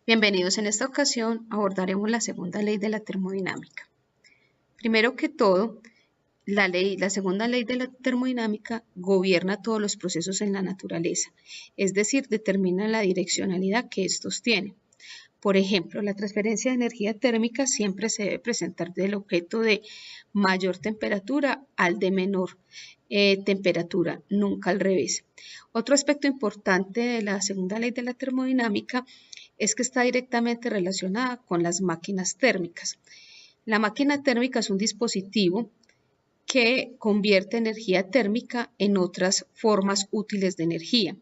Bienvenidos. En esta ocasión abordaremos la segunda ley de la termodinámica. Primero que todo, la segunda ley de la termodinámica gobierna todos los procesos en la naturaleza, es decir, determina la direccionalidad que estos tienen. Por ejemplo, la transferencia de energía térmica siempre se debe presentar del objeto de mayor temperatura al de menor temperatura, nunca al revés. Otro aspecto importante de la segunda ley de la termodinámica es que está directamente relacionada con las máquinas térmicas. La máquina térmica es un dispositivo que convierte energía térmica en otras formas útiles de energía,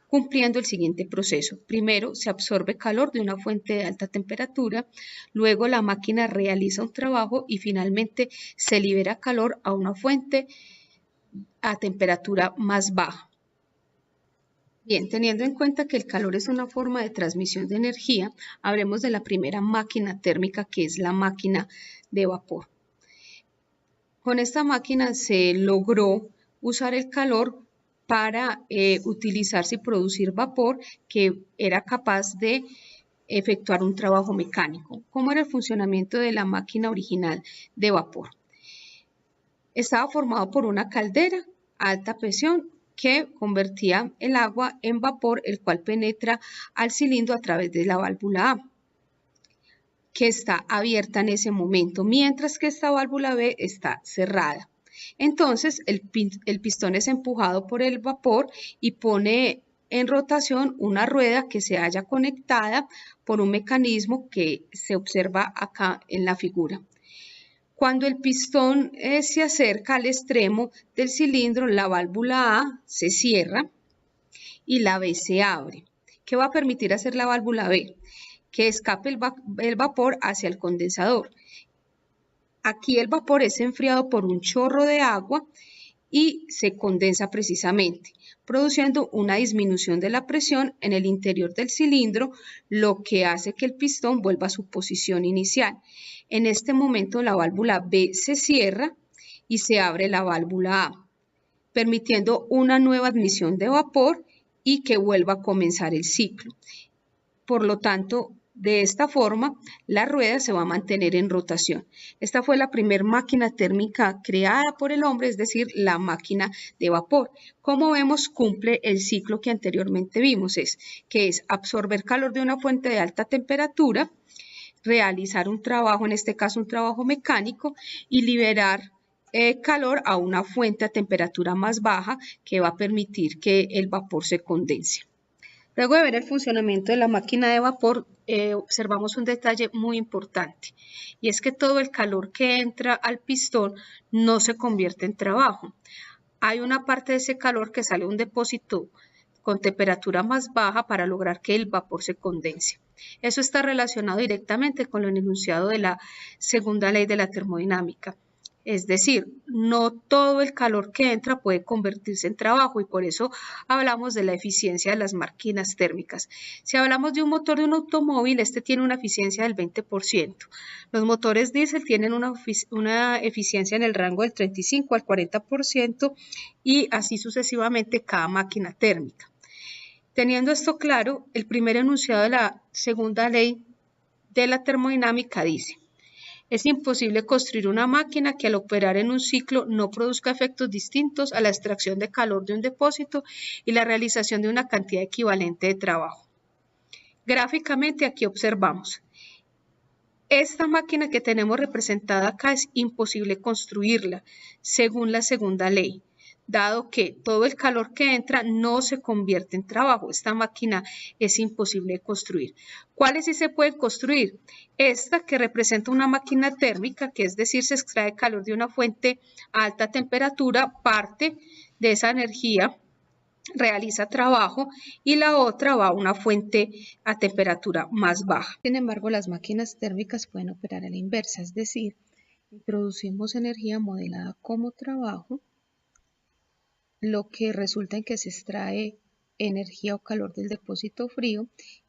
cumpliendo el siguiente proceso. Primero, se absorbe calor de una fuente de alta temperatura, luego la máquina realiza un trabajo y finalmente se libera calor a una fuente a temperatura más baja. Bien, teniendo en cuenta que el calor es una forma de transmisión de energía, hablemos de la primera máquina térmica, que es la máquina de vapor. Con esta máquina se logró usar el calor para utilizarse y producir vapor que era capaz de efectuar un trabajo mecánico. ¿Cómo era el funcionamiento de la máquina original de vapor? Estaba formado por una caldera a alta presión que convertía el agua en vapor, el cual penetra al cilindro a través de la válvula A, que está abierta en ese momento, mientras que esta válvula B está cerrada. Entonces, el pistón es empujado por el vapor y pone en rotación una rueda que se halla conectada por un mecanismo que se observa acá en la figura. Cuando el pistón se acerca al extremo del cilindro, la válvula A se cierra y la B se abre. ¿Qué va a permitir hacer la válvula B? Que escape el vapor hacia el condensador. Aquí el vapor es enfriado por un chorro de agua y se condensa precisamente, produciendo una disminución de la presión en el interior del cilindro, lo que hace que el pistón vuelva a su posición inicial. En este momento la válvula B se cierra y se abre la válvula A, permitiendo una nueva admisión de vapor y que vuelva a comenzar el ciclo. Por lo tanto, de esta forma, la rueda se va a mantener en rotación. Esta fue la primera máquina térmica creada por el hombre, es decir, la máquina de vapor. Como vemos, cumple el ciclo que anteriormente vimos, que es absorber calor de una fuente de alta temperatura, realizar un trabajo, en este caso un trabajo mecánico, y liberar calor a una fuente a temperatura más baja que va a permitir que el vapor se condense. Luego de ver el funcionamiento de la máquina de vapor, observamos un detalle muy importante, y es que todo el calor que entra al pistón no se convierte en trabajo. Hay una parte de ese calor que sale a un depósito con temperatura más baja para lograr que el vapor se condense. Eso está relacionado directamente con lo enunciado de la segunda ley de la termodinámica. Es decir, no todo el calor que entra puede convertirse en trabajo y por eso hablamos de la eficiencia de las máquinas térmicas. Si hablamos de un motor de un automóvil, este tiene una eficiencia del 20%. Los motores diésel tienen una eficiencia en el rango del 35 al 40% y así sucesivamente cada máquina térmica. Teniendo esto claro, el primer enunciado de la segunda ley de la termodinámica dice: es imposible construir una máquina que al operar en un ciclo no produzca efectos distintos a la extracción de calor de un depósito y la realización de una cantidad equivalente de trabajo. Gráficamente aquí observamos. Esta máquina que tenemos representada acá es imposible construirla según la segunda ley, dado que todo el calor que entra no se convierte en trabajo. Esta máquina es imposible de construir. ¿Cuáles sí se pueden construir? Esta que representa una máquina térmica, que es decir, se extrae calor de una fuente a alta temperatura, parte de esa energía realiza trabajo y la otra va a una fuente a temperatura más baja. Sin embargo, las máquinas térmicas pueden operar a la inversa, es decir, introducimos energía modelada como trabajo, lo que resulta en que se extrae energía o calor del depósito frío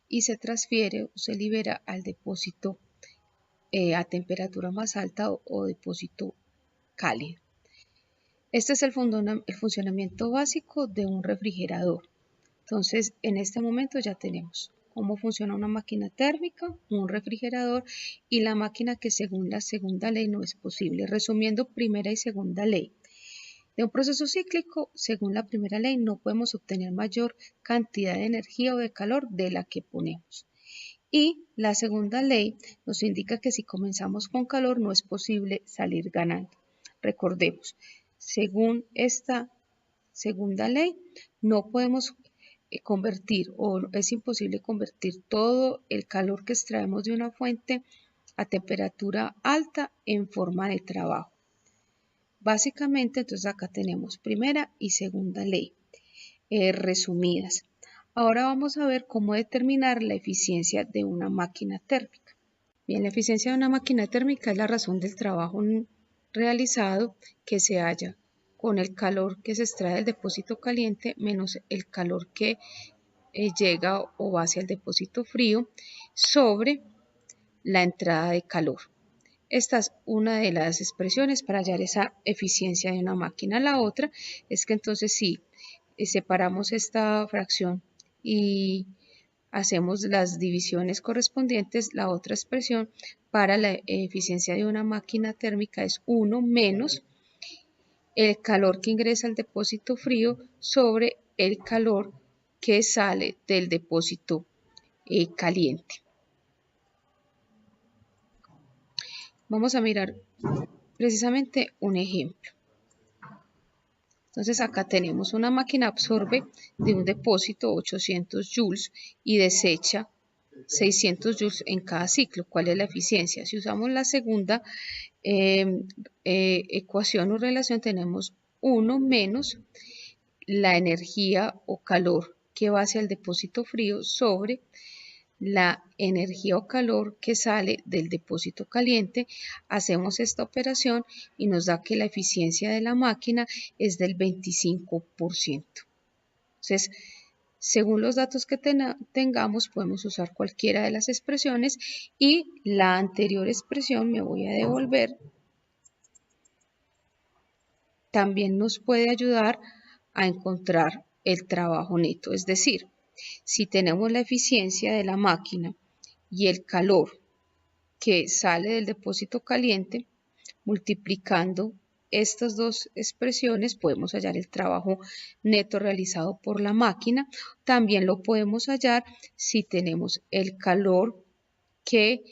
y se transfiere o se libera al depósito a temperatura más alta o depósito cálido. Este es el funcionamiento básico de un refrigerador. Entonces, en este momento ya tenemos cómo funciona una máquina térmica, un refrigerador y la máquina que según la segunda ley no es posible. Resumiendo, primera y segunda ley. De un proceso cíclico, según la primera ley, no podemos obtener mayor cantidad de energía o de calor de la que ponemos. Y la segunda ley nos indica que si comenzamos con calor no es posible salir ganando. Recordemos, según esta segunda ley, no podemos convertir o es imposible convertir todo el calor que extraemos de una fuente a temperatura alta en forma de trabajo. Básicamente, entonces acá tenemos primera y segunda ley resumidas. Ahora vamos a ver cómo determinar la eficiencia de una máquina térmica. Bien, la eficiencia de una máquina térmica es la razón del trabajo realizado que se halla con el calor que se extrae del depósito caliente menos el calor que llega o va hacia el depósito frío sobre la entrada de calor. Esta es una de las expresiones para hallar esa eficiencia de una máquina. La otra es que entonces si separamos esta fracción y hacemos las divisiones correspondientes, la otra expresión para la eficiencia de una máquina térmica es 1 menos el calor que ingresa al depósito frío sobre el calor que sale del depósito caliente. Vamos a mirar precisamente un ejemplo. Entonces acá tenemos una máquina absorbe de un depósito 800 joules y desecha 600 joules en cada ciclo. ¿Cuál es la eficiencia? Si usamos la segunda ecuación o relación, tenemos 1 menos la energía o calor que va hacia el depósito frío sobre la energía o calor que sale del depósito caliente. Hacemos esta operación y nos da que la eficiencia de la máquina es del 25%. Entonces, según los datos que tengamos, podemos usar cualquiera de las expresiones y la anterior expresión, me voy a devolver, también nos puede ayudar a encontrar el trabajo neto, es decir, si tenemos la eficiencia de la máquina y el calor que sale del depósito caliente, multiplicando estas dos expresiones podemos hallar el trabajo neto realizado por la máquina. También lo podemos hallar si tenemos el calor que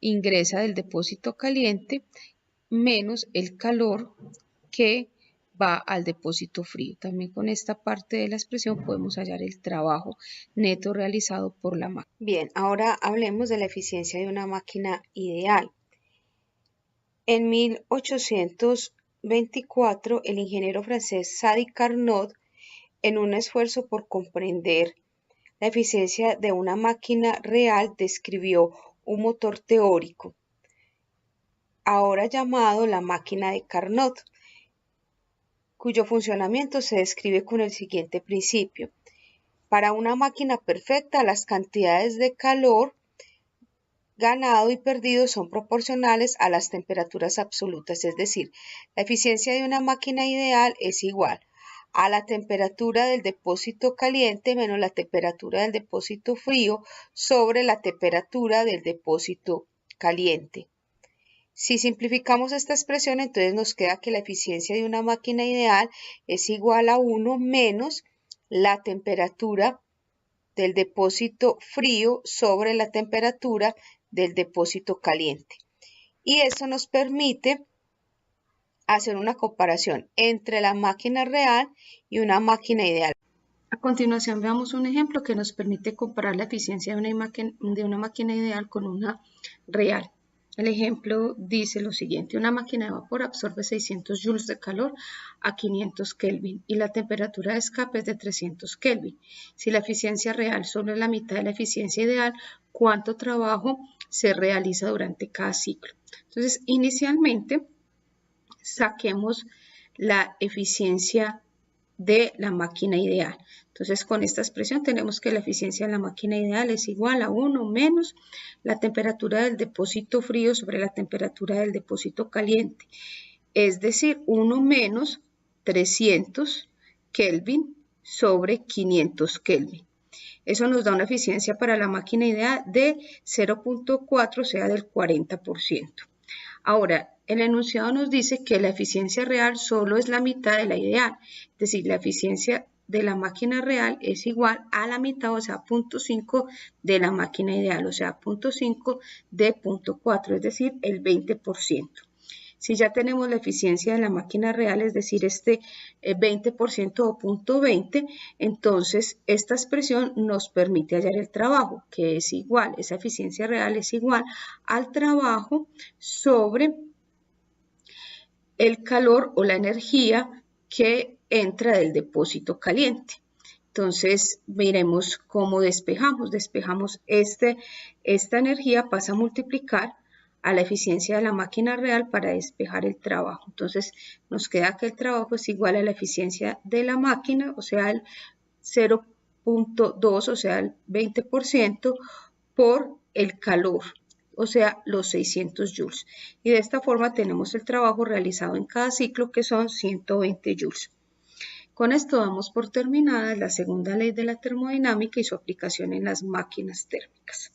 ingresa del depósito caliente menos el calor que va al depósito frío. También con esta parte de la expresión podemos hallar el trabajo neto realizado por la máquina. Bien, ahora hablemos de la eficiencia de una máquina ideal. En 1824, el ingeniero francés Sadi Carnot, en un esfuerzo por comprender la eficiencia de una máquina real, describió un motor teórico, ahora llamado la máquina de Carnot, cuyo funcionamiento se describe con el siguiente principio. Para una máquina perfecta, las cantidades de calor ganado y perdido son proporcionales a las temperaturas absolutas, es decir, la eficiencia de una máquina ideal es igual a la temperatura del depósito caliente menos la temperatura del depósito frío sobre la temperatura del depósito caliente. Si simplificamos esta expresión, entonces nos queda que la eficiencia de una máquina ideal es igual a 1 menos la temperatura del depósito frío sobre la temperatura del depósito caliente. Y esto nos permite hacer una comparación entre la máquina real y una máquina ideal. A continuación veamos un ejemplo que nos permite comparar la eficiencia de una máquina ideal con una real. El ejemplo dice lo siguiente: una máquina de vapor absorbe 600 joules de calor a 500 Kelvin y la temperatura de escape es de 300 Kelvin. Si la eficiencia real solo es la mitad de la eficiencia ideal, ¿cuánto trabajo se realiza durante cada ciclo? Entonces, inicialmente, saquemos la eficiencia de la máquina ideal. Entonces, con esta expresión tenemos que la eficiencia de la máquina ideal es igual a 1 menos la temperatura del depósito frío sobre la temperatura del depósito caliente, es decir, 1 menos 300 Kelvin sobre 500 Kelvin. Eso nos da una eficiencia para la máquina ideal de 0.4, o sea, del 40%. Ahora, el enunciado nos dice que la eficiencia real solo es la mitad de la ideal, es decir, la eficiencia de la máquina real es igual a la mitad, o sea, 0.5 de la máquina ideal, o sea, 0.5 de 0.4, es decir, el 20%. Si ya tenemos la eficiencia de la máquina real, es decir, este 20% o 0.20, entonces esta expresión nos permite hallar el trabajo, que es igual, esa eficiencia real es igual al trabajo sobre el calor o la energía que entra del depósito caliente. Entonces, miremos cómo despejamos. Despejamos esta energía, pasa a multiplicar a la eficiencia de la máquina real para despejar el trabajo. Entonces, nos queda que el trabajo es igual a la eficiencia de la máquina, o sea, el 0.2, o sea, el 20%, por el calor, o sea, los 600 joules. Y de esta forma tenemos el trabajo realizado en cada ciclo, que son 120 joules. Con esto damos por terminada la segunda ley de la termodinámica y su aplicación en las máquinas térmicas.